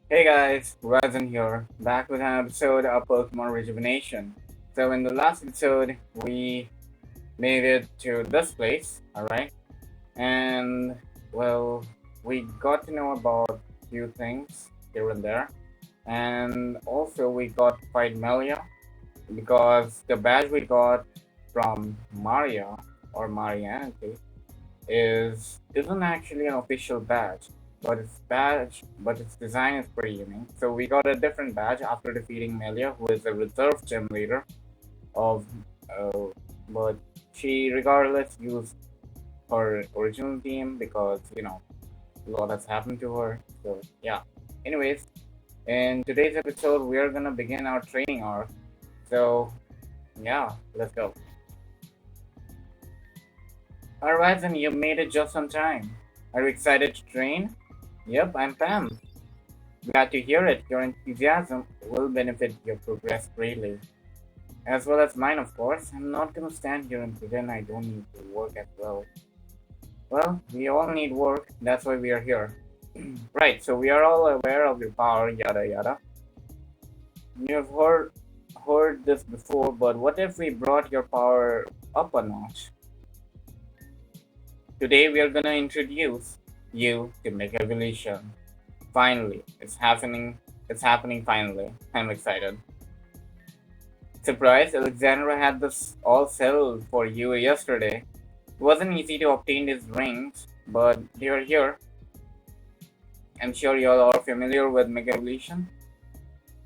Hey guys, Razen here, back with an episode of Pokemon Rejuvenation. So in the last episode, we made it to this place, alright? And, well, we got to know about a few things here and there. And also we got to fight Melia, because the badge we got from Maria, or Marianity, isn't actually an official badge, but its design is pretty unique. So we got a different badge after defeating Melia, who is a reserve gym leader of, uh, but she regardless used her original team because a lot has happened to her. So yeah. Anyways, in today's episode, we are gonna begin our training arc. So yeah, let's go. Alright, then you made it just on time. Are you excited to train? Yep, I'm Pam. Glad to hear it. Your enthusiasm will benefit your progress greatly. As well as mine, of course. I'm not gonna stand here and pretend I don't need to work as well. Well, we all need work. That's why we are here. Right, so we are all aware of your power, yada yada. You've heard this before, but what if we brought your power up a notch? Today we are gonna introduce you to Mega Evolution. Finally, it's happening. It's happening finally. I'm excited. Surprise, Alexandra had this all settled for you yesterday. It wasn't easy to obtain these rings, but they're here. I'm sure you all are familiar with Mega Evolution,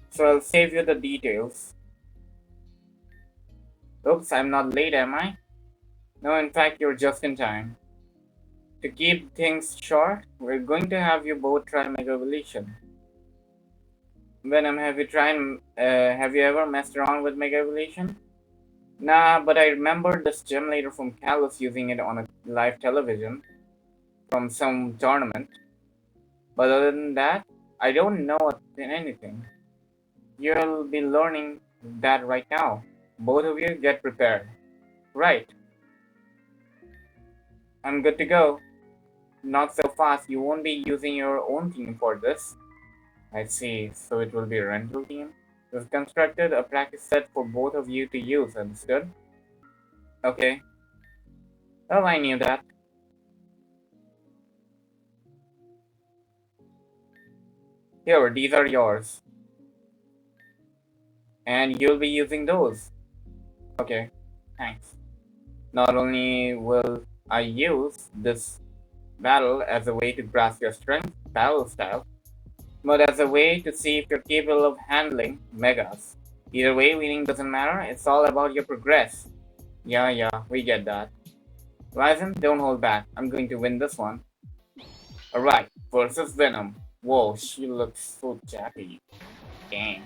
so I'll save you the details. Oops, I'm not late, am I? No, in fact, you're just in time. To keep things short, we're going to have you both try Mega Evolution. Venom, have you ever messed around with Mega Evolution? Nah, but I remember this gym leader from Kalos using it on a live television from some tournament. But other than that, I don't know anything. You'll be learning that right now. Both of you get prepared. Right, I'm good to go. Not so fast, you won't be using your own team for this. I see, so it will be a rental team? We've constructed a practice set for both of you to use, understood? Okay. Well, I knew that. Here, these are yours. And you'll be using those. Okay, thanks. Not only will I use this battle as a way to grasp your strength, battle style, but as a way to see if you're capable of handling megas. Either way, winning doesn't matter, it's all about your progress. Yeah, we get that. Ryzen, don't hold back. I'm going to win this one. Alright, versus Venom. Whoa, she looks so jacky. Dang.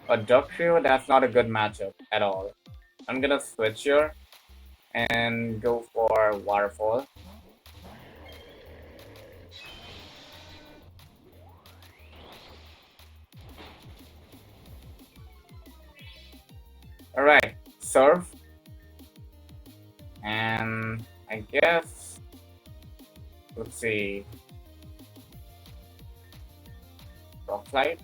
A Duck Trio, that's not a good matchup at all. I'm gonna switch here and go for Waterfall. Alright, Surf. And I guess, let's see, Rock Slide.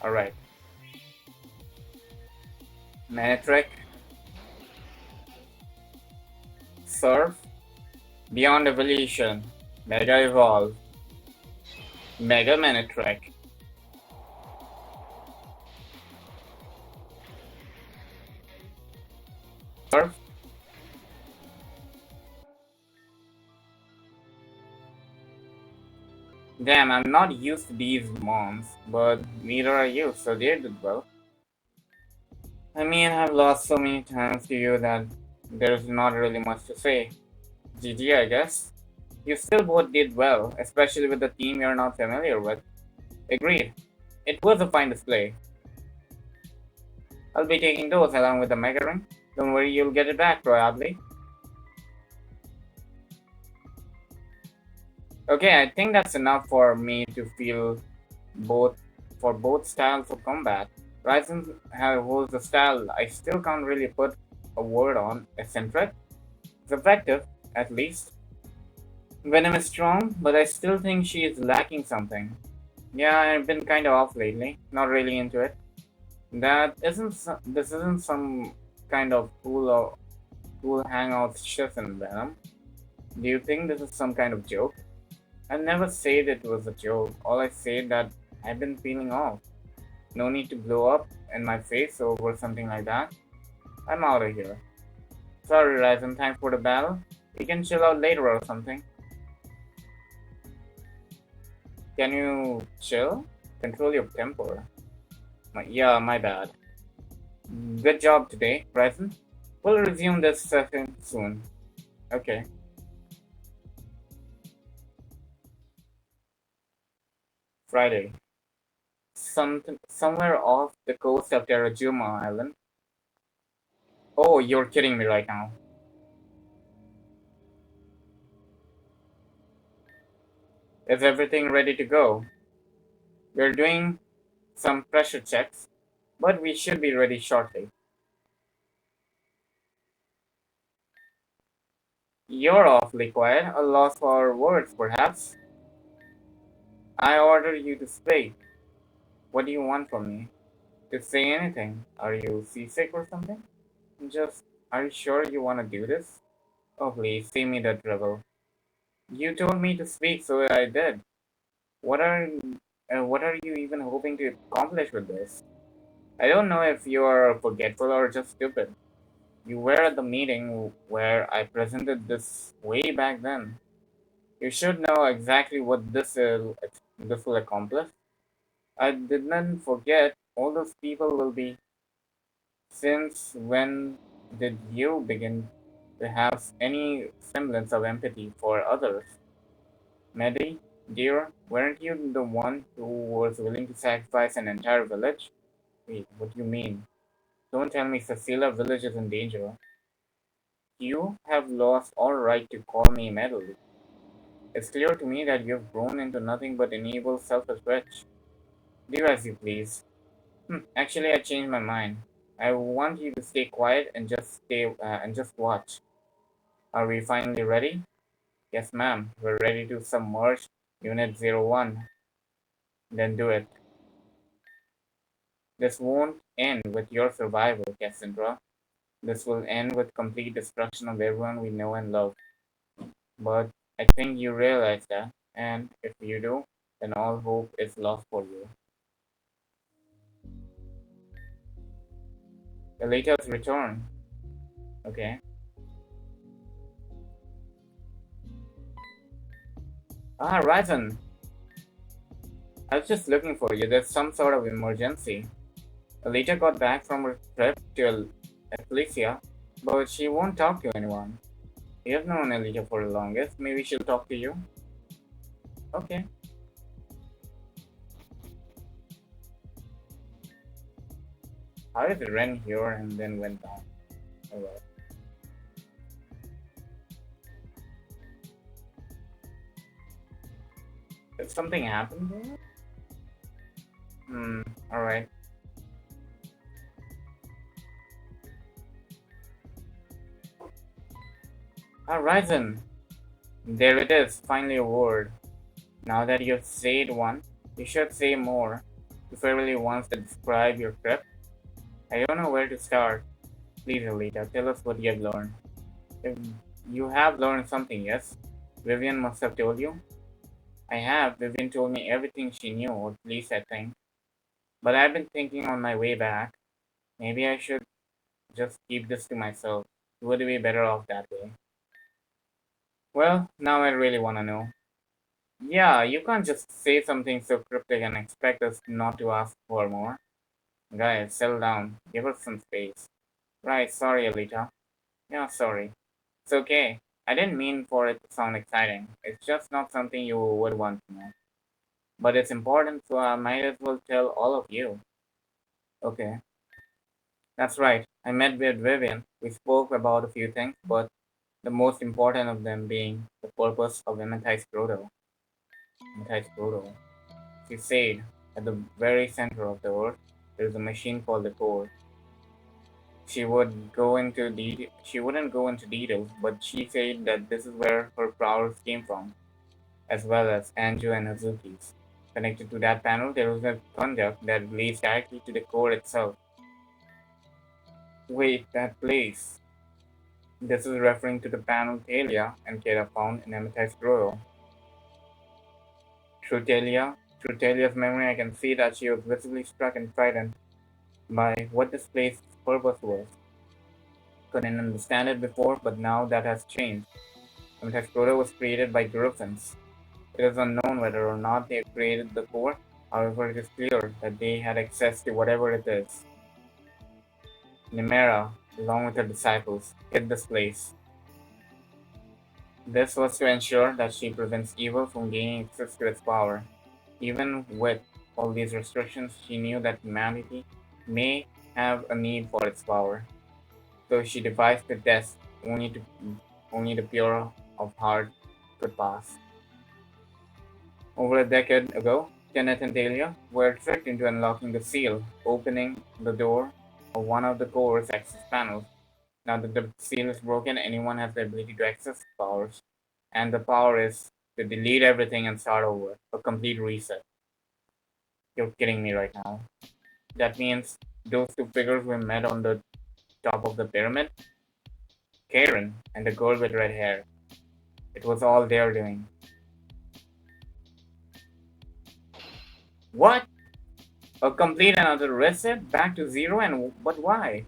Alright, Manitrick, Surf, Beyond Evolution, Mega Evolve, Mega Manitrick. Surf. Damn, I'm not used to these mons, but neither are you, so they did well. I mean, I've lost so many times to you that there's not really much to say. GG, I guess. You still both did well, especially with the team you're not familiar with. Agreed. It was a fine display. I'll be taking those along with the Mega Ring. Don't worry, you'll get it back, probably. Okay, I think that's enough for me to feel both for both styles of combat. Ryzen holds a style I still can't really put a word on. Eccentric. It's effective, at least. Venom is strong, but I still think she is lacking something. Yeah, I've been kind of off lately. Not really into it. This isn't some kind of cool hangout shift in Venom. Do you think this is some kind of joke? I never said it was a joke. All I said that I've been feeling off. No need to blow up in my face over something like that. I'm out of here. Sorry, Ryzen, thanks for the battle. We can chill out later or something. Can you chill? Control your temper. Yeah, my bad. Good job today, Ryzen. We'll resume this session soon. Okay. Friday. Somewhere off the coast of Terrajuma Island. Oh, you're kidding me right now. Is everything ready to go? We're doing some pressure checks, but we should be ready shortly. You're awfully quiet, a loss for words, perhaps. I order you to speak. What do you want from me? To say anything. Are you seasick or something? Just, are you sure you want to do this? Oh, please, save me the trouble. You told me to speak, so I did. What are, what are you even hoping to accomplish with this? I don't know if you are forgetful or just stupid. You were at the meeting where I presented this way back then. You should know exactly what this will accomplish. I didn't forget. All those people will be. Since when did you begin to have any semblance of empathy for others? Medi, dear, weren't you the one who was willing to sacrifice an entire village? Wait, what do you mean? Don't tell me Cecilia village is in danger. You have lost all right to call me meddle. It's clear to me that you've grown into nothing but an evil, selfish wretch. Do as you please. Actually, I changed my mind. I want you to stay quiet and just watch. Are we finally ready? Yes, ma'am. We're ready to submerge Unit 01. Then do it. This won't end with your survival, Cassandra. This will end with complete destruction of everyone we know and love. But I think you realize that, and if you do, then all hope is lost for you. Elita's return. Okay. Ah, Ryzen. I was just looking for you. There's some sort of emergency. Alita got back from her trip to Ecclesia, but she won't talk to anyone. You've known Alita for the longest. Maybe she'll talk to you. Okay. How did it ran here and then went down? Alright. Did something happen there? Alright. Alright then. There it is, finally a word. Now that you've said one, you should say more. If I really wants to describe your trip, I don't know where to start. Please, Alita, tell us what you've learned. If you have learned something, yes? Vivian must have told you. I have. Vivian told me everything she knew, or at least I think. But I've been thinking on my way back, maybe I should just keep this to myself. It would be better off that way. Well, now I really want to know. Yeah, you can't just say something so cryptic and expect us not to ask for more. Guys, settle down. Give us some space. Right, sorry, Alita. Yeah, sorry. It's okay. I didn't mean for it to sound exciting. It's just not something you would want to know. But it's important, so I might as well tell all of you. Okay, that's right. I met with Vivian. We spoke about a few things, but the most important of them being the purpose of Amethyst Grotto. Amethyst Grotto. She said, at the very center of the earth, there is a machine called the core. She wouldn't go into details, but she said that this is where her powers came from, as well as Anju and Hazuki's. Connected to that panel, there was a conduct that leads directly to the core itself. Wait, that place. This is referring to the panel Talia and Kera found in Amethyst Grotto. Through Talia's memory, I can see that she was visibly struck and frightened by what this place's purpose was. Couldn't understand it before, but now that has changed. Amethyst Grotto was created by Griffins. It is unknown whether or not they created the core, however it is clear that they had access to whatever it is. Nimera, along with her disciples, hid this place. This was to ensure that she prevents evil from gaining access to its power. Even with all these restrictions, she knew that humanity may have a need for its power. So she devised the test only the pure of heart could pass. Over a decade ago, Kenneth and Dahlia were tricked into unlocking the seal, opening the door of one of the core's access panels. Now that the seal is broken, anyone has the ability to access powers, and the power is to delete everything and start over, a complete reset. You're kidding me right now. That means those two figures we met on the top of the pyramid, Karen and the girl with red hair. It was all their doing. What? A complete another reset? Back to zero? But why?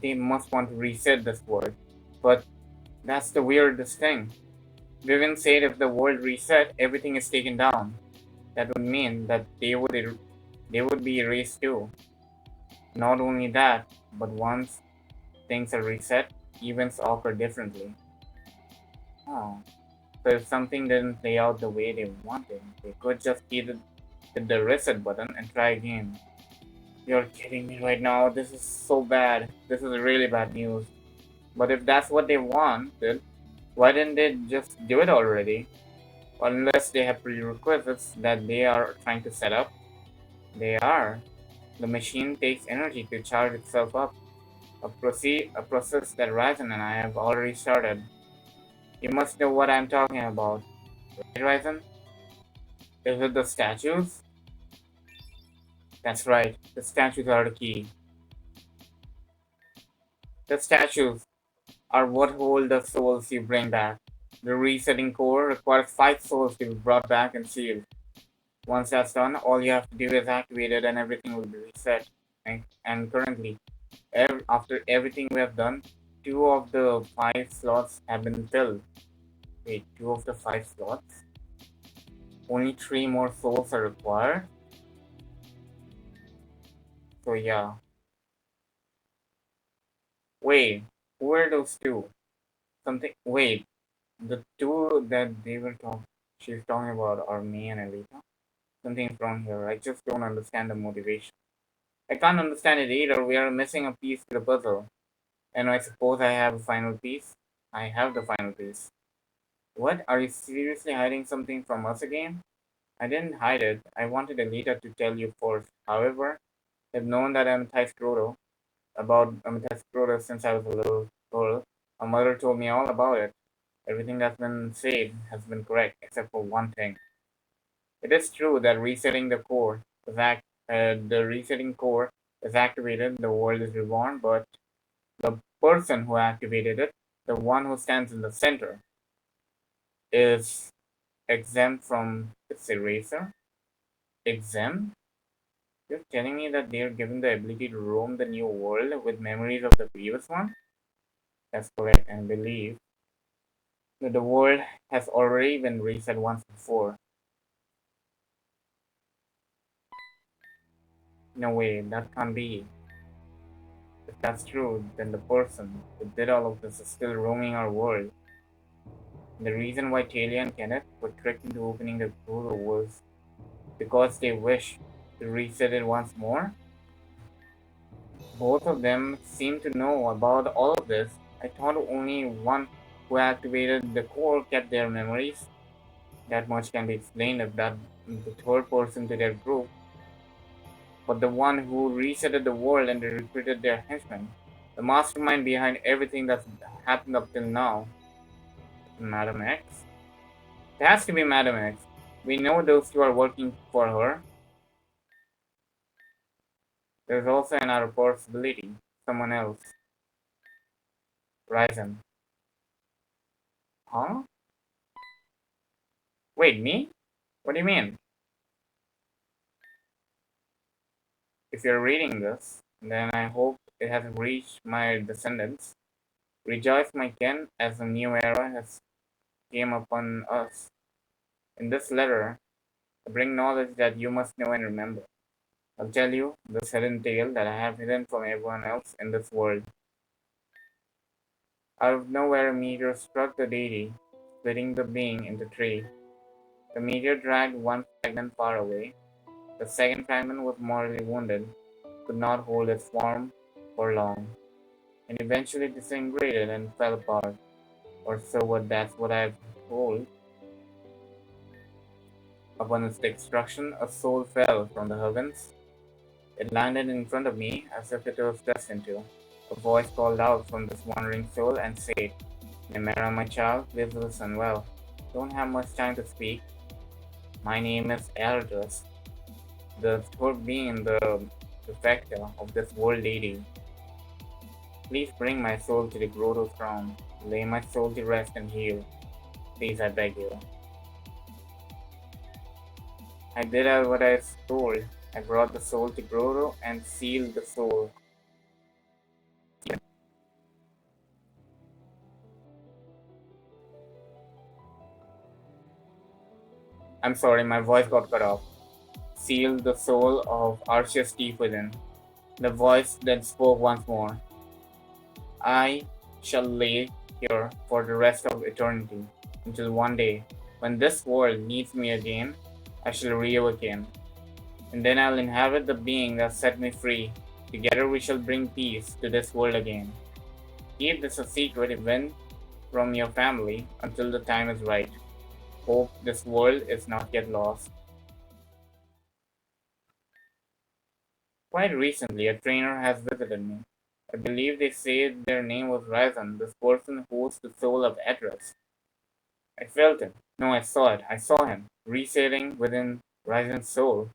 They must want to reset this world. But that's the weirdest thing. Vivian said if the world reset, everything is taken down. That would mean that they would be erased too. Not only that, but once things are reset, events occur differently. Oh. So if something didn't play out the way they wanted, they could just hit the reset button and try again. You're kidding me right now. This is so bad. This is really bad news. But if that's what they wanted, why didn't they just do it already? Unless they have prerequisites that they are trying to set up. They are. The machine takes energy to charge itself up. A process that Ryzen and I have already started. You must know what I'm talking about. Right, Ryzen? Is it the statues? That's right. The statues are the key. The statues are what hold the souls you bring back. The resetting core requires 5 souls to be brought back and sealed. Once that's done, all you have to do is activate it and everything will be reset. And currently, after everything we have done, 2 of the 5 slots have been filled. Wait, 2 of the 5 slots? Only 3 more souls are required? So yeah. Wait, who are those 2? Wait, the 2 that she's talking about are me and Elita? Something's wrong here. I just don't understand the motivation. I can't understand it either. We are missing a piece to the puzzle. And I suppose I have a final piece? I have the final piece. What? Are you seriously hiding something from us again? I didn't hide it. I wanted Elita to tell you first. However, I've known that about Amethyst Grotto since I was a little girl. My mother told me all about it. Everything that's been said has been correct, except for one thing. It is true that the resetting core is activated, the world is reborn, but the person who activated it, the one who stands in the center, is exempt from its eraser. Exempt? You're telling me that they're given the ability to roam the new world with memories of the previous one? That's correct, and believe that the world has already been reset once before. No way, that can't be. If that's true, then the person who did all of this is still roaming our world. The reason why Talia and Kenneth were tricked into opening the portal was because they wished to reset it once more. Both of them seem to know about all of this. I thought only one who activated the core kept their memories. That much can be explained if that the third person to their group, but the one who resetted the world and recruited their henchmen. The mastermind behind everything that's happened up till now. Madam X? It has to be Madam X. We know those two are working for her. There's also another possibility. Someone else. Ryzen. Huh? Wait, me? What do you mean? If you're reading this, then I hope it has reached my descendants. Rejoice, my kin, as a new era has came upon us. In this letter, I bring knowledge that you must know and remember. I'll tell you this hidden tale that I have hidden from everyone else in this world. Out of nowhere, a meteor struck the deity, splitting the being into three. The meteor dragged one fragment far away. The second fragment was mortally wounded, could not hold its form for long, and eventually disintegrated and fell apart. Or so that's what I've told. Upon its destruction, a soul fell from the heavens. It landed in front of me as if it was destined to. A voice called out from this wandering soul and said, Nemera, my child, please listen well. Don't have much time to speak. My name is Adrest, the third being the perfecter of this world lady. Please bring my soul to the grotto throne. Lay my soul to rest and heal. Please, I beg you. I did as what I was told. I brought the soul to Grotto and sealed the soul. I'm sorry, my voice got cut off. Sealed the soul of Arceus deep within. The voice then spoke once more. I shall lay here for the rest of eternity, until one day, when this world needs me again, I shall reawaken. And then I'll inhabit the being that set me free. Together we shall bring peace to this world again. Keep this a secret event from your family until the time is right. Hope this world is not yet lost. Quite recently, a trainer has visited me. I believe they said their name was Ryzen, this person holds the soul of Adrest. I felt it. No, I saw it. I saw him, resetting within Ryzen's soul.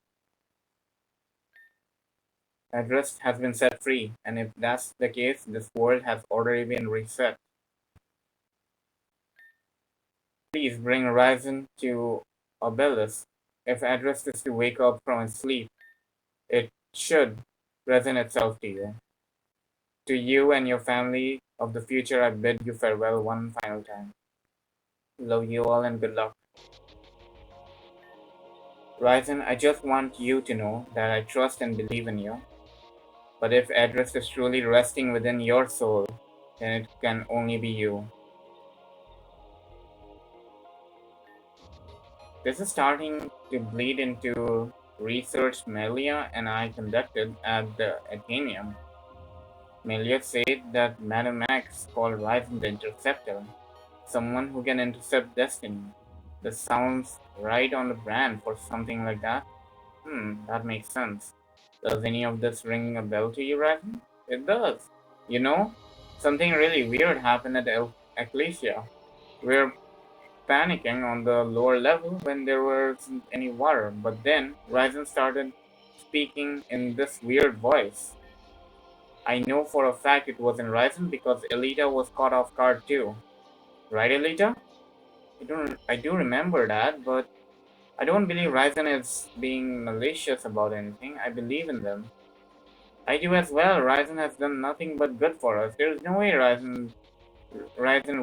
Adrest has been set free, and if that's the case, this world has already been reset. Please bring Ryzen to Obelisk. If Adrest is to wake up from his sleep, it should present itself to you. To you and your family of the future, I bid you farewell one final time. Love you all and good luck. Ryzen, I just want you to know that I trust and believe in you. But if Adrest is truly resting within your soul, then it can only be you. This is starting to bleed into research Melia and I conducted at the Athenaeum. Melia said that Madame X called Ryzen the Interceptor, someone who can intercept destiny. This sounds right on the brand for something like that. That makes sense. Does any of this ring a bell to you, Ryzen? It does. You know, something really weird happened at Ecclesia. We're panicking on the lower level when there wasn't any water, but then Ryzen started speaking in this weird voice. I know for a fact it wasn't Ryzen because Elita was caught off guard too. Right, Elita? I do remember that, but I don't believe Ryzen is being malicious about anything. I believe in them. I do as well. Ryzen has done nothing but good for us. There's no way Ryzen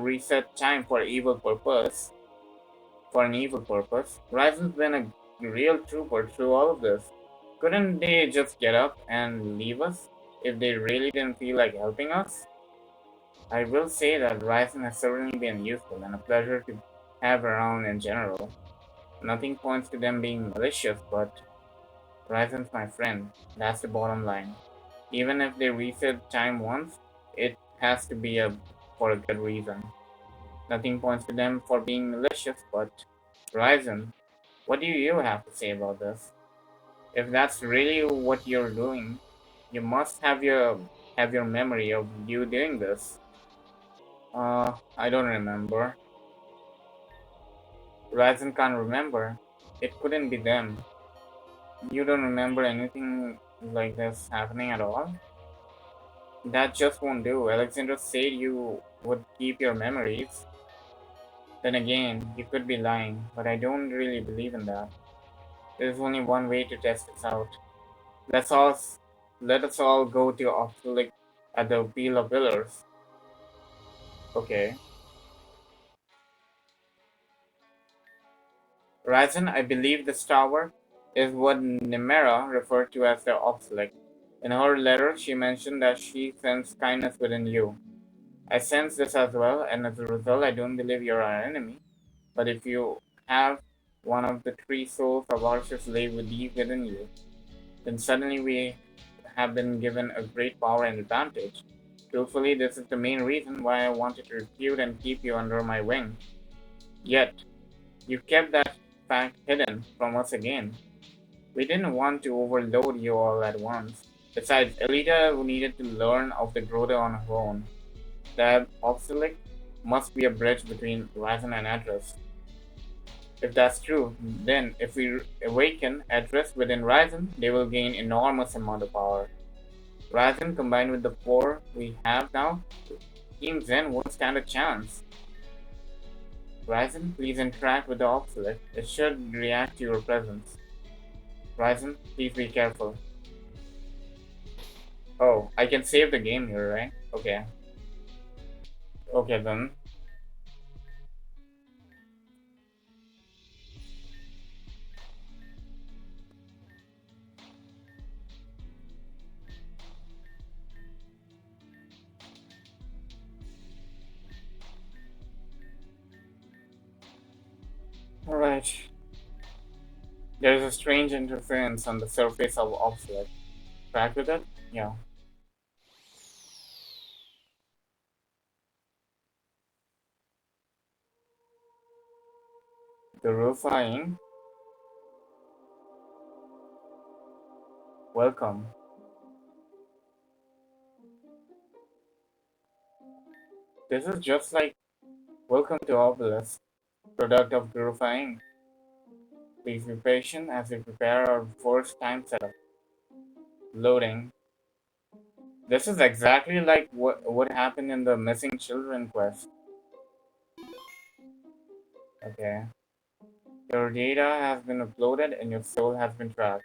reset time for evil purpose. For an evil purpose. Ryzen's been a real trooper through all of this. Couldn't they just get up and leave us if they really didn't feel like helping us? I will say that Ryzen has certainly been useful and a pleasure to have around in general. Nothing points to them being malicious, but Ryzen's my friend. That's the bottom line. Even if they reset time once, it has to be for a good reason. Nothing points to them for being malicious, but Ryzen, what do you have to say about this? If that's really what you're doing, you must have your have your memory of you doing this. I don't remember. Ryzen can't remember. It couldn't be them. You don't remember anything like this happening at all? That just won't do. Alexander said you would keep your memories. Then again, you could be lying, but I don't really believe in that. There's only one way to test this out. Let's all, let us all go to Ophthalmic at the Wheel of Pillars. Okay. Ryzen, I believe this tower is what Nimera referred to as the Ophthalmic. In her letter, she mentioned that she sensed kindness within you. I sense this as well, and as a result, I don't believe you're our enemy. But if you have one of the three souls of Arceus live within you, then suddenly we have been given a great power and advantage. Truthfully, this is the main reason why I wanted to recruit and keep you under my wing. Yet, you kept that fact hidden from us again. We didn't want to overload you all at once. Besides, Elita needed to learn of the Groda on her own. That obstacle must be a bridge between Ryzen and Adrest. If that's true, then if we awaken Adrest within Ryzen, they will gain enormous amount of power. Ryzen combined with the 4 we have now, Team Zen won't stand a chance. Ryzen, please interact with the obstacle. It should react to your presence. Ryzen, please be careful. Oh, I can save the game here, right? Okay. Okay then. Alright. There's a strange interference on the surface of obstacle. Track with it? Yeah. Purifying. Welcome. This is just like welcome to Obelisk, product of purifying. Please be patient as we prepare our first time setup. Loading. This is exactly like what happened in the missing children quest. Okay. Your data has been uploaded and your soul has been tracked.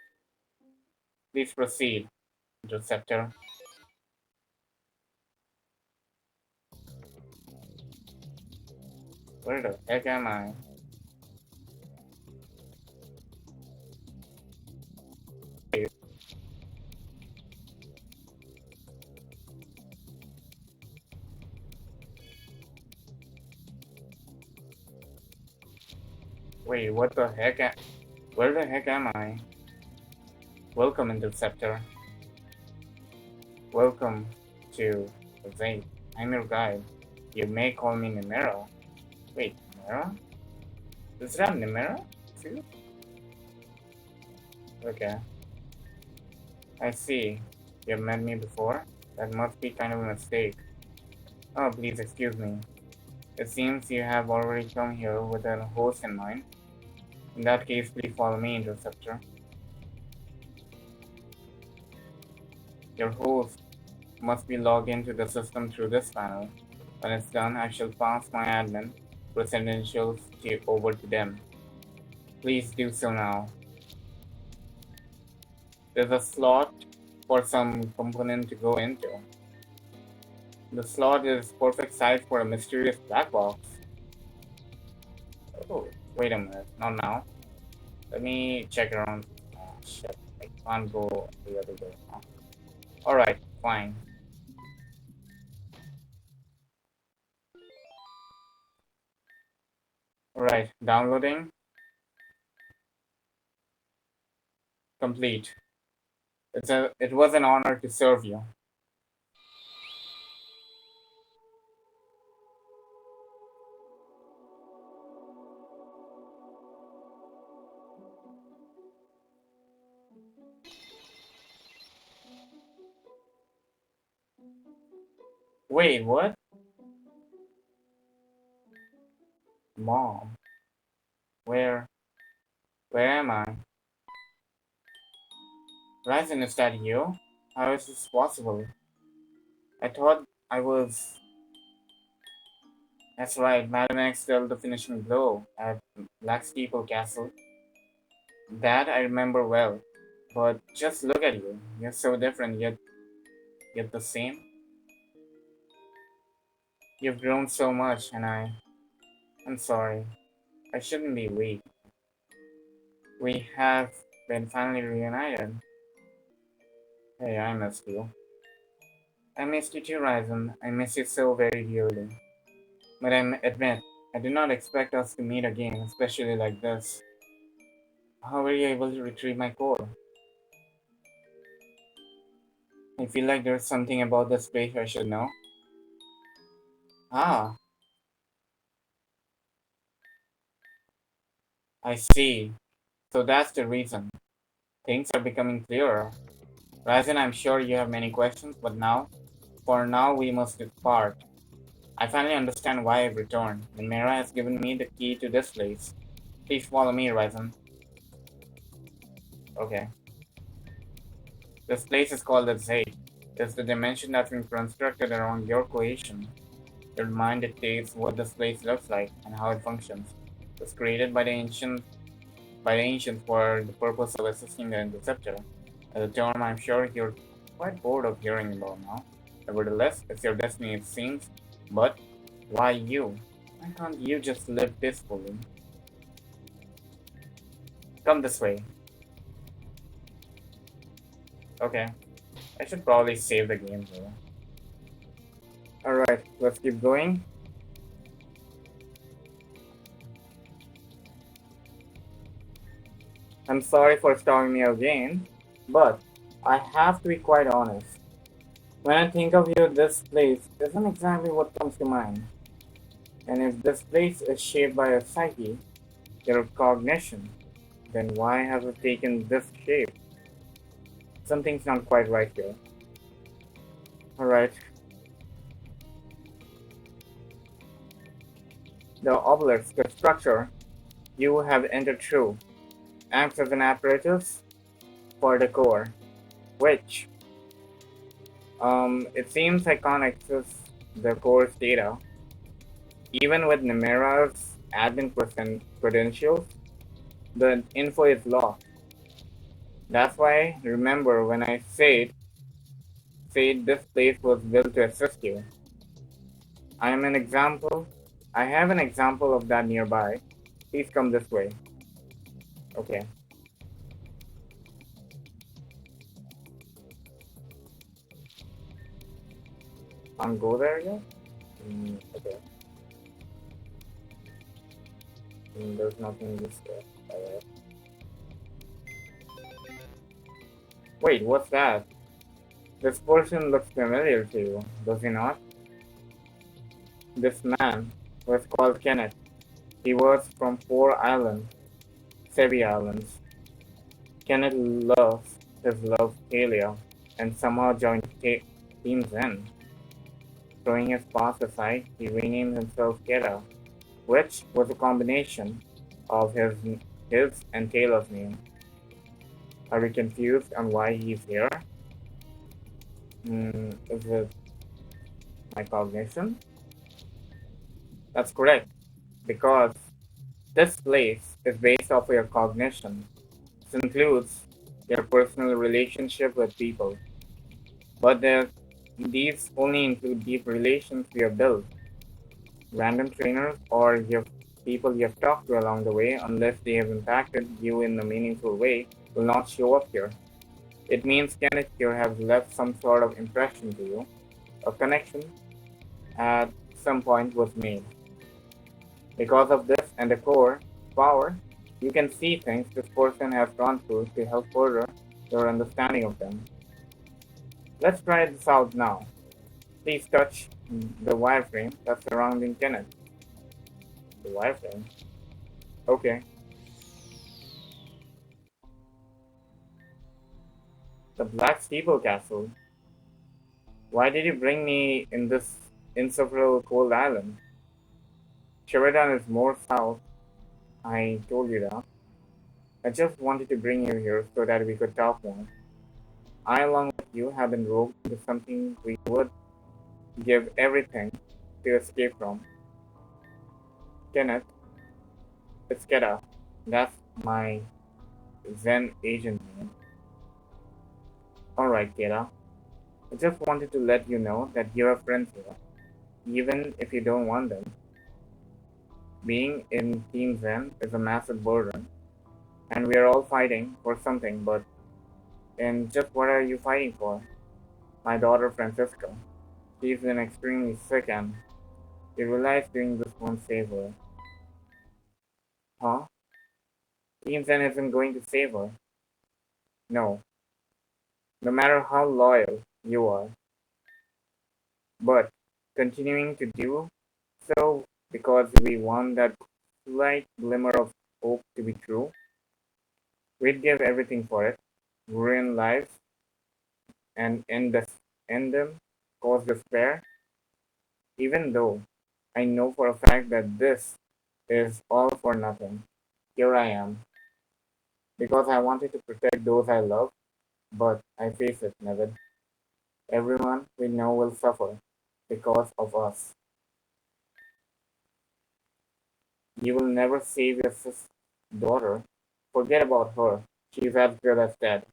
Please proceed, Interceptor. Where the heck am I? Wait, what the heck? Where the heck am I? Welcome, Interceptor. Welcome to the I'm your guide. You may call me Nimera. Wait, Nimera? Is that Nimera? Too? Okay. I see. You've met me before? That must be kind of a mistake. Oh, please excuse me. It seems you have already come here with a host in mind. In that case, please follow me, Interceptor. Your host must be logged into the system through this panel. When it's done, I shall pass my admin credentials over to them. Please do so now. There's a slot for some component to go into. The slot is perfect size for a mysterious black box. Oh, wait a minute, not now. Let me check around. Oh, shit, I can't go the other way. Oh. Alright, fine. Alright, downloading. Complete. It was an honor to serve you. Wait, what? Mom, where, where am I? Ryzen, is that you? How is this possible? I thought I was. That's right, Madam X dealt the finishing blow at Black Steeple Castle. That I remember well. But just look at you. You're so different, yet the same. You've grown so much, and I'm sorry. I shouldn't be weak. We have been finally reunited. Hey, I missed you. I missed you too, Ryzen. I miss you so very dearly. But I admit, I did not expect us to meet again, especially like this. How were you able to retrieve my core? I feel like there's something about this place I should know. Ah, I see. So that's the reason. Things are becoming clearer. Ryzen, I'm sure you have many questions, but for now, we must depart. I finally understand why I've returned, and Mira has given me the key to this place. Please follow me, Ryzen. Okay. This place is called the Zate. It's the dimension that's been constructed around your cohesion. Your mind dictates what this place looks like and how it functions. It was created by the ancients for the purpose of assisting the Interceptor. A term I'm sure you're quite bored of hearing about now. Nevertheless, it's your destiny it seems. But why you? Why can't you just live peacefully? Come this way. Okay. I should probably save the game here. Alright, let's keep going. I'm sorry for starting me again, but I have to be quite honest. When I think of you, this place isn't exactly what comes to mind. And if this place is shaped by your psyche, your cognition, then why has it taken this shape? Something's not quite right here. Alright, the obelisk, the structure you have entered through, acts as an apparatus for the core, which, it seems I can't access the core's data. Even with Nemera's admin credentials, the info is lost. That's why, remember when I said this place was built to assist you. I am an example. I have an example of that nearby. Please come this way. Okay. Can't go there yet? Okay. There's nothing this way. Alright. Wait, what's that? This person looks familiar to you, does he not? This man was called Kenneth. He was from 4 islands, Sevi Islands. Kenneth loves his love Talia and somehow joined Team Zen. Throwing his past aside, he renamed himself Kera, which was a combination of his and Taylor's name. Are you confused on why he's here? Is it my cognition? That's correct, because this place is based off of your cognition. This includes your personal relationship with people, but these only include deep relations you have built. Random trainers or your people you have talked to along the way, unless they have impacted you in a meaningful way, will not show up here. It means Kenneth here has left some sort of impression to you. A connection at some point was made. Because of this and the core power, you can see things this person has gone through to help further your understanding of them. Let's try this out now. Please touch the wireframe that's surrounding Kenneth. The wireframe? Okay. The Black Steeple Castle. Why did you bring me in this insufferable cold island? Sheridan is more south. I told you that. I just wanted to bring you here so that we could talk more. I, along with you, have been roped into something we would give everything to escape from. Kenneth, it's Keda. That's my Zen agent name. Alright, Keda. I just wanted to let you know that you have friends here, even if you don't want them. Being in Team Zen is a massive burden, and we are all fighting for something, but and just what are you fighting for? My daughter Francisca. She's been extremely sick and we realize doing this won't save her. Huh? Team Zen isn't going to save her. No. No matter how loyal you are. But continuing to do so because we want that slight glimmer of hope to be true, we'd give everything for it, ruin lives, and end them, cause despair, even though I know for a fact that this is all for nothing. Here I am, because I wanted to protect those I love, but I face it, Neville. Everyone we know will suffer because of us. You will never save your daughter. Forget about her. She's as good as dead.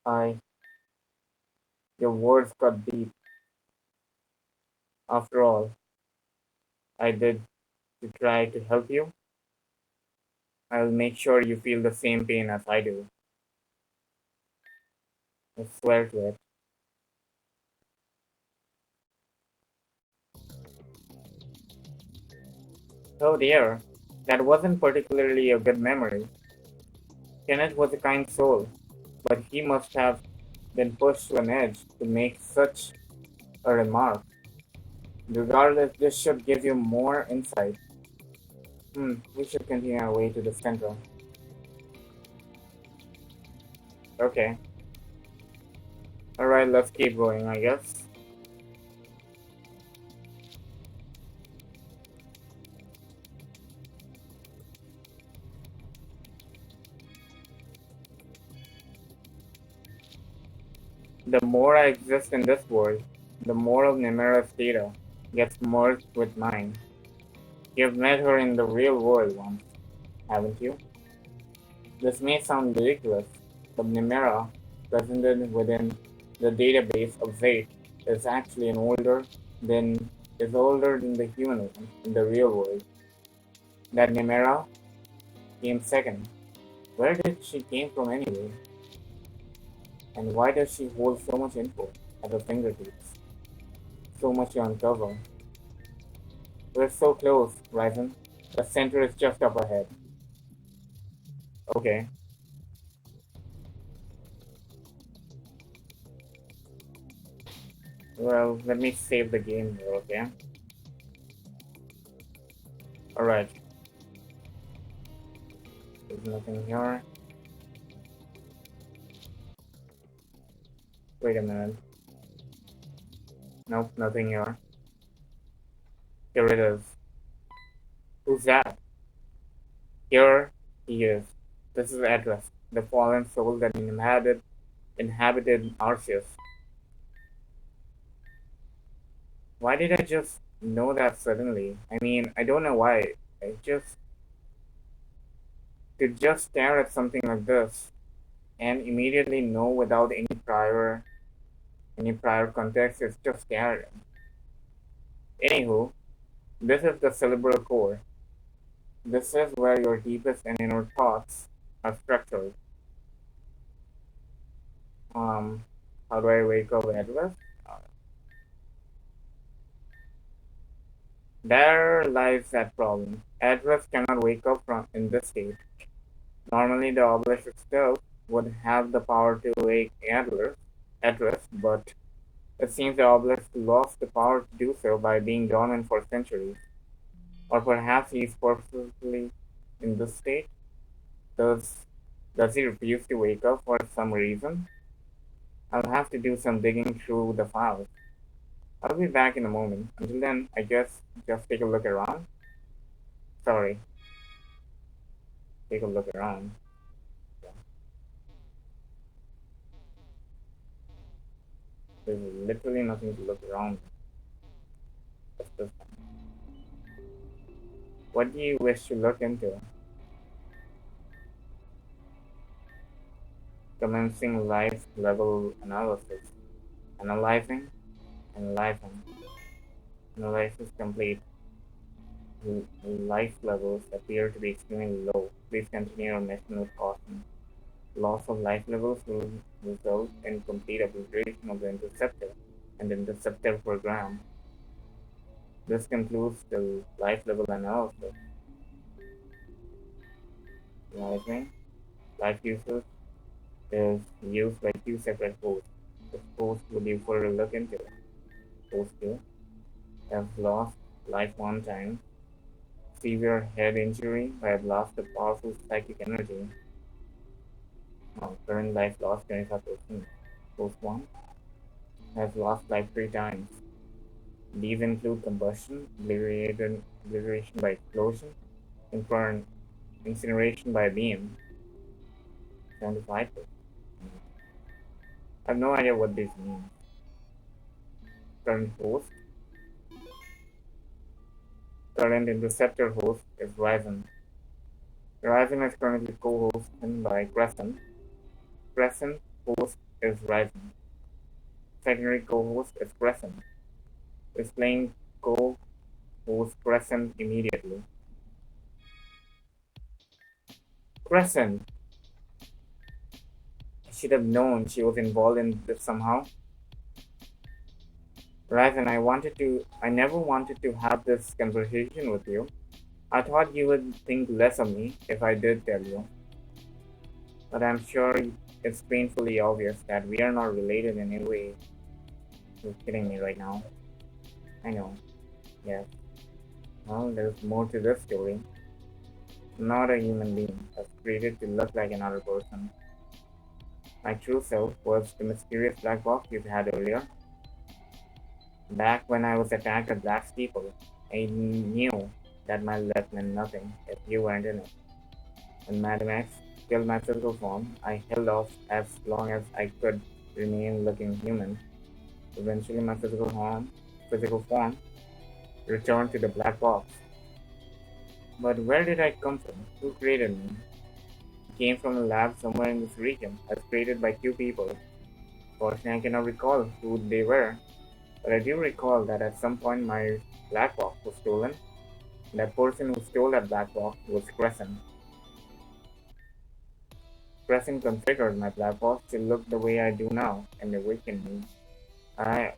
I, your words cut deep. After all, I did to try to help you. I'll make sure you feel the same pain as I do. I swear to it. Oh dear, that wasn't particularly a good memory. Kenneth was a kind soul, but he must have been pushed to an edge to make such a remark. Regardless, this should give you more insight. We should continue our way to the center. Okay. Alright, let's keep going, I guess. The more I exist in this world, the more of Nimera's data gets merged with mine. You've met her in the real world once, haven't you? This may sound ridiculous, but Nimera, presented within the database of Zate, is actually than older than the human one in the real world. That Nimera came second. Where did she came from anyway? And why does she hold so much info at her fingertips? So much to uncover. We're so close, Ryzen. The center is just up ahead. Okay, well, let me save the game here, okay? Alright, there's nothing here. Wait a minute. Nope, nothing here. Here it is. Who's that? Here he is. This is Adrest, the fallen soul that inhabited Arceus. Why did I just know that suddenly? I mean, I don't know why. I just to just stare at something like this and immediately know without any prior context is just scary. Anywho, this is the cerebral core. This is where your deepest and inner thoughts are structured. Um, how do I wake up Atlas? Uh, there lies that problem. Atlas cannot wake up from in this state. Normally, the obelisk itself would have the power to wake Atlas, but it seems the obelisk lost the power to do so by being dormant for centuries. Or perhaps he is purposely in this state, thus Does he refuse to wake up for some reason? I'll have to do some digging through the files. I'll be back in a moment. Until then, I guess just take a look around. Sorry, take a look around. There's literally nothing to look around. Just this one. What do you wish to look into? Commencing life level analysis. Analyzing, analyzing. Analysis complete. Life levels appear to be extremely low. Please continue your mission with caution. Loss of life levels will result in complete obliteration of the Interceptor and the Interceptor program. This concludes the life level analysis. Analyzing life usage is used by two separate hosts. Which host would you further look into? Host 2 have lost life one time. Severe head injury by a blast of powerful psychic energy. Current life loss 25%. Host 1 has lost life 3 times. These include combustion, obliteration by explosion, incineration by beam. 75%. I have no idea what this means. Current host. Current interceptor host is Ryzen. Ryzen is currently co-hosted by Crescent. Crescent host is Ryzen. Secondary co-host is Crescent. Displaying co-host Crescent immediately. Crescent! I should have known she was involved in this somehow. Ryzen, I never wanted to have this conversation with you. I thought you would think less of me if I did tell you. But I'm sure it's painfully obvious that we are not related in any way. You're kidding me right now. I know. Yes. Well, there's more to this story. I'm not a human being. I was created to look like another person. My true self was the mysterious black box you had earlier. Back when I was attacked by black people, I knew that my life meant nothing if you weren't in it. When Madam X killed my physical form, I held off as long as I could remain looking human. Eventually my physical form returned to the black box. But where did I come from? Who created me? I came from a lab somewhere in this region. I was created by two people. Fortunately, I cannot recall who they were, but I do recall that at some point my black box was stolen. And that person who stole that black box was Crescent. Crescent configured my black box to look the way I do now and awakened me. I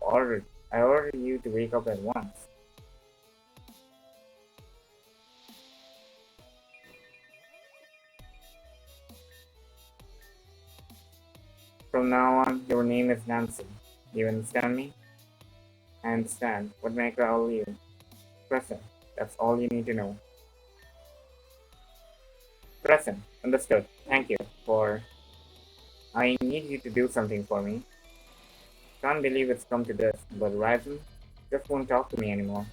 ordered you to wake up at once. From now on, your name is Nancy. Do you understand me? I understand. What may I call you? Crescent. That's all you need to know. Crescent. Understood. Thank you for... I need you to do something for me. Can't believe it's come to this, but Ryzen just won't talk to me anymore.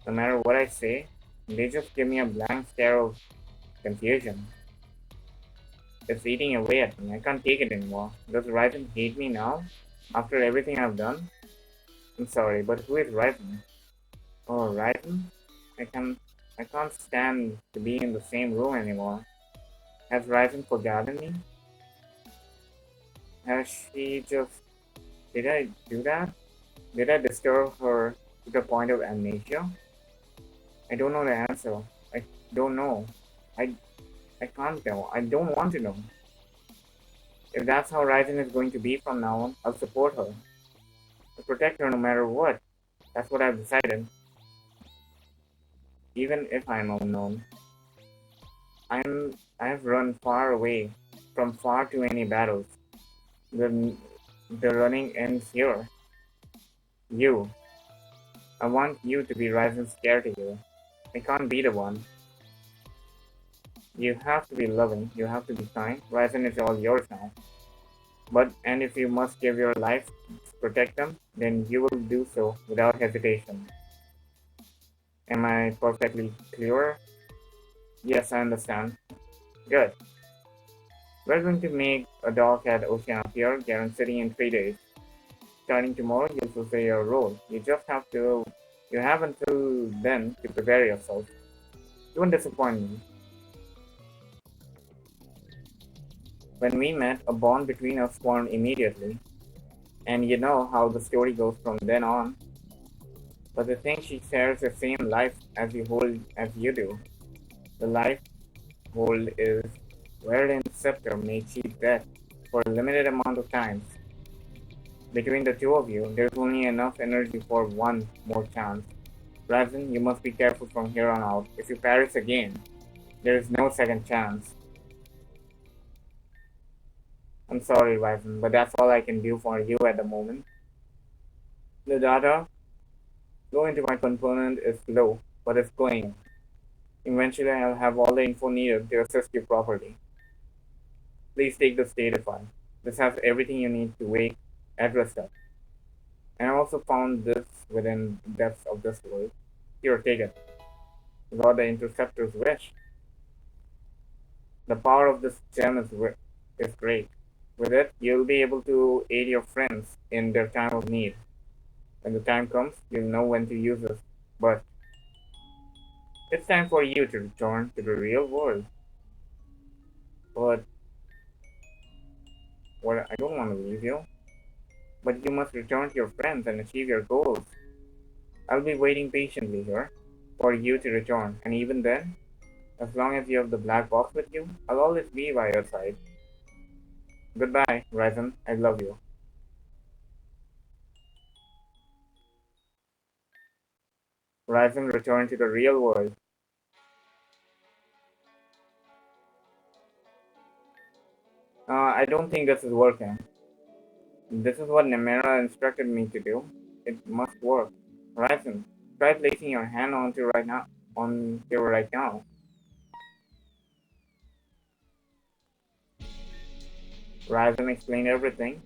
No matter what I say, they just give me a blank stare of confusion. It's eating away at me. I can't take it anymore. Does Ryzen hate me now? After everything I've done? I'm sorry, but who is Ryzen? Oh, Ryzen? I can't stand to be in the same room anymore. Has Ryzen forgotten me? Has she just... Did I do that? Did I disturb her to the point of amnesia? I don't know the answer. I don't know. I can't know. I don't want to know. If that's how Ryzen is going to be from now on, I'll support her. I'll protect her no matter what. That's what I've decided. Even if I'm unknown. I've run far away from far too many battles. The running ends here. You. I want you to be Ryzen's caretaker. I can't be the one. You have to be loving, you have to be kind. Ryzen is all yours now. And if you must give your life to protect them, then you will do so without hesitation. Am I perfectly clear? Yes, I understand. Good. We're going to make a dock at Ocean appear, guaranteed in 3 days. Starting tomorrow, you'll fulfill your role. You have until then to prepare yourself. Don't disappoint me. When we met, a bond between us formed immediately, and you know how the story goes from then on. But the thing, she shares the same life as you do. The life hold is where the Interceptor may cheat death for a limited amount of times. Between the two of you, there's only enough energy for one more chance. Razen, you must be careful from here on out. If you perish again, there is no second chance. I'm sorry, Razen, but that's all I can do for you at the moment. The data flow into my component is low, but it's going. Eventually, I'll have all the info needed to assist you properly. Please take this data file. This has everything you need to wake Adrest up. And I also found this within the depths of this world. Here, take it. Got the Interceptor's wish. The power of this gem is great. With it, you'll be able to aid your friends in their time of need. When the time comes, you'll know when to use it. But it's time for you to return to the real world. But I don't want to leave you. But you must return to your friends and achieve your goals. I'll be waiting patiently here for you to return, and even then, as long as you have the black box with you, I'll always be by your side. Goodbye, Ryzen. I love you. Ryzen returned to the real world. I don't think this is working. This is what Nemera instructed me to do. It must work. Ryzen, try placing your hand on here right now. Ryzen explained everything.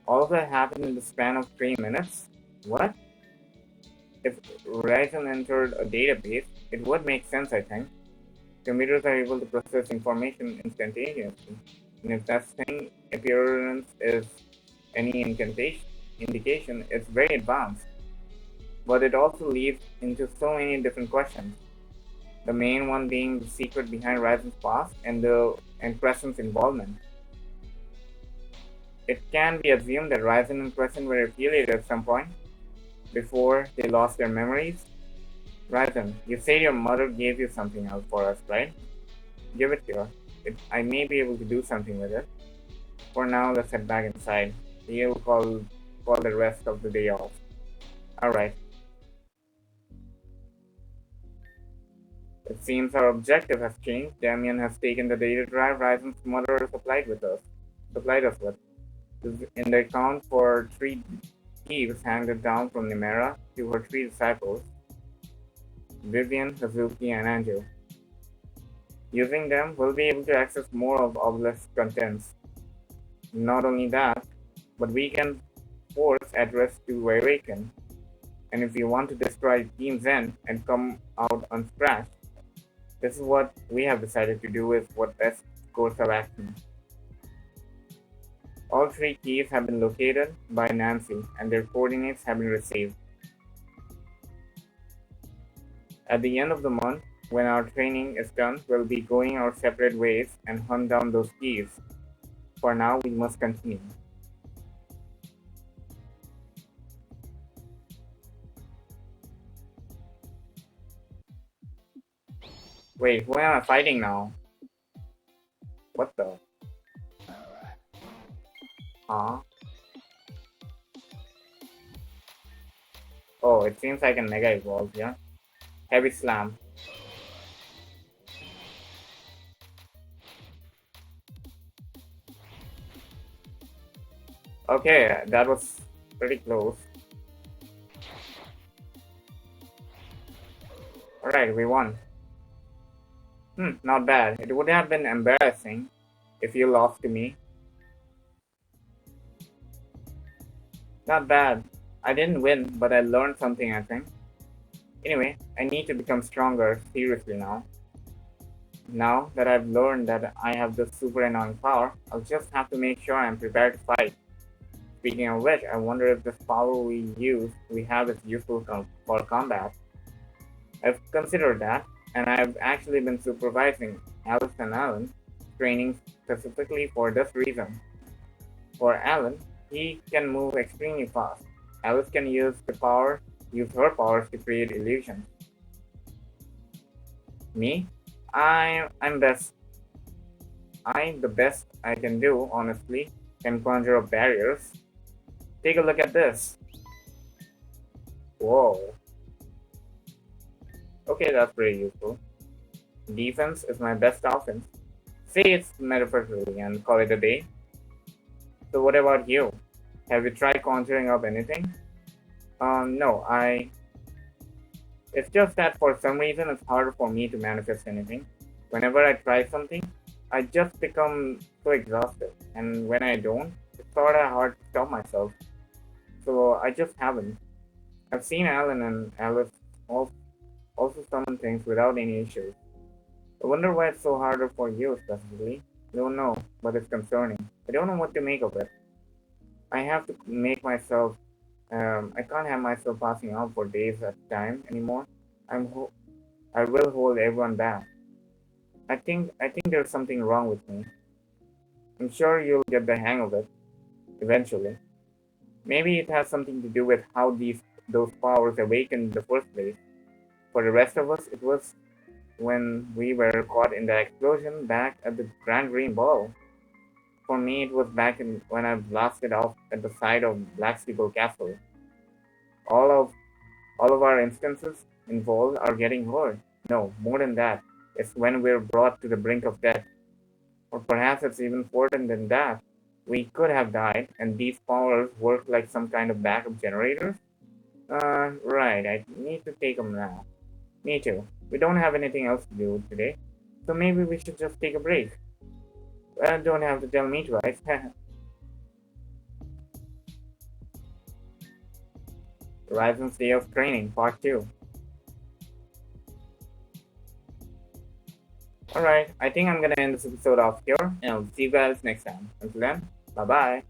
All of that happened in the span of 3 minutes? What? If Ryzen entered a database, it would make sense, I think. Computers are able to process information instantaneously. And if that thing appearance is any indication, it's very advanced. But it also leads into so many different questions. The main one being the secret behind Ryzen's past and Crescent's involvement. It can be assumed that Ryzen and Crescent were affiliated at some point before they lost their memories. Ryzen, you say your mother gave you something else for us, right? Give it to her. I may be able to do something with it. For now, let's head back inside. You'll call the rest of the day off. Alright. It seems our objective has changed. Damien has taken the data drive Ryzen's mother supplied us with. In the account for 3 keys handed down from Nimera to her 3 disciples, Vivian, Hazuki, and Andrew. Using them, we'll be able to access more of Obelisk's contents. Not only that, but we can force Adrest to awaken. And if you want to destroy Team Zen and come out unscratched, this is what we have decided to do with what best course of action. All 3 keys have been located by Nancy and their coordinates have been received. At the end of the month, when our training is done, we'll be going our separate ways and hunt down those keys. For now, we must continue. Wait, who am I fighting now? What the? Huh? Oh, it seems I can Mega Evolve here. Heavy Slam. Okay, that was pretty close. Alright, we won. Not bad. It would have been embarrassing if you lost to me. Not bad. I didn't win, but I learned something, I think. Anyway, I need to become stronger, seriously now. Now that I've learned that I have this super annoying power, I'll just have to make sure I'm prepared to fight. Speaking of which, I wonder if this power we have is useful for combat. I've considered that, and I've actually been supervising Alice and Alan training specifically for this reason. For Alan, he can move extremely fast. Alice can use her powers to create illusions. Me, I'm best. I'm the best I can do, honestly. Can conjure up barriers. Take a look at this. Whoa. Okay, that's pretty useful. Defense is my best offense. Say it's metaphorically and call it a day. So what about you? Have you tried conjuring up anything? No, it's just that for some reason it's harder for me to manifest anything. Whenever I try something, I just become so exhausted. And when I don't, it's sort of hard to stop myself. So I just haven't. I've seen Alan and Alice also summon things without any issues. I wonder why it's so harder for you specifically. I don't know, but it's concerning. I don't know what to make of it. I have to make myself. I can't have myself passing out for days at a time anymore. I will hold everyone back. I think there's something wrong with me. I'm sure you'll get the hang of it eventually. Maybe it has something to do with how those powers awakened in the first place. For the rest of us, it was when we were caught in the explosion back at the Grand Green Ball. For me, it was when I blasted off at the side of Black Steeple Castle. All of all of our instances involved are getting hurt. No, more than that. It's when we're brought to the brink of death. Or perhaps it's even further than that. We could have died, and these powers work like some kind of backup generators. Right, I need to take a nap. Me too. We don't have anything else to do today, so maybe we should just take a break. Well, don't have to tell me twice. Horizon's Day of Training, Part 2. Alright, I think I'm gonna end this episode off here, and I'll see you guys next time. Until then, bye bye.